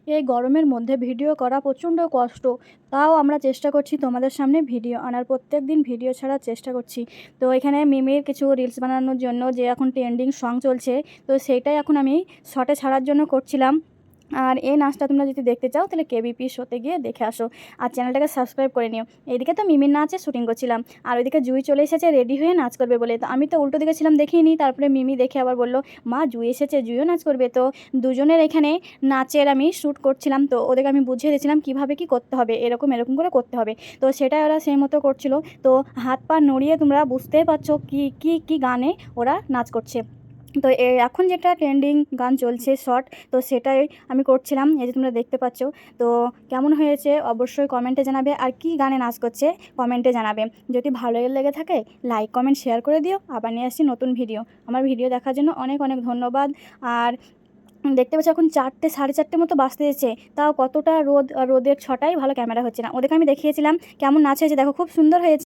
এই গরমের মধ্যে ভিডিও করা প্রচণ্ড কষ্ট, তাও আমরা চেষ্টা করছি তোমাদের সামনে ভিডিও আনার, প্রত্যেক দিন ভিডিও ছাড়ার চেষ্টা করছি। তো এখানে মিমির কিছু রিলস বানানোর জন্য যে এখন ট্রেন্ডিং সং চলছে, তো সেইটাই এখন আমি শর্টে ছাড়ার জন্য করছিলাম। আর এই নাচটা তোমরা যদি দেখতে চাও তাহলে কেবিপি শোতে গিয়ে দেখে আসো, আর চ্যানেলটাকে সাবস্ক্রাইব করে নিও। এদিকে তো মিমির নাচে শুটিং করছিলাম, আর ওইদিকে জুই চলে এসেছে রেডি হয়ে নাচ করবে বলে। তো আমি তো উল্টো দিকে ছিলাম, দেখিনি। তারপরে মিমি দেখে আবার বললো, মা জুই এসেছে, জুইও নাচ করবে। তো দুজনের এখানে নাচের আমি শ্যুট করছিলাম, তো ওদেরকে আমি বুঝিয়ে দিয়েছিলাম কীভাবে কী করতে হবে, এরকম এরকম করে করতে হবে। তো সেটাই ওরা সেই মতো করছিল। তো হাত পা নড়িয়ে তোমরা বুঝতেই পারছো কী কী কী গানে ওরা নাচ করছে। তো এখন যেটা ট্রেন্ডিং গান চলছে শর্ট, তো সেটাই আমি করছিলাম, এই যে তোমরা দেখতে পাচ্ছ। তো কেমন হয়েছে অবশ্যই কমেন্টে জানাবে, আর কি গানে নাচ করছে কমেন্টে জানাবে। যদি ভালো লেগে থাকে লাইক কমেন্ট শেয়ার করে দিও। আবার নিয়ে আসছি নতুন ভিডিও। আমার ভিডিও দেখার জন্য অনেক অনেক ধন্যবাদ। আর দেখতে পাচ্ছি এখন 4টে 4:30 মতো বাজতে এসেছে, তাও কতটা রোদ, রোদের ছটাই ভালো ক্যামেরা হচ্ছে না। ওদেরকে আমি দেখিয়েছিলাম কেমন নাচ হয়েছে, দেখো খুব সুন্দর হয়েছে।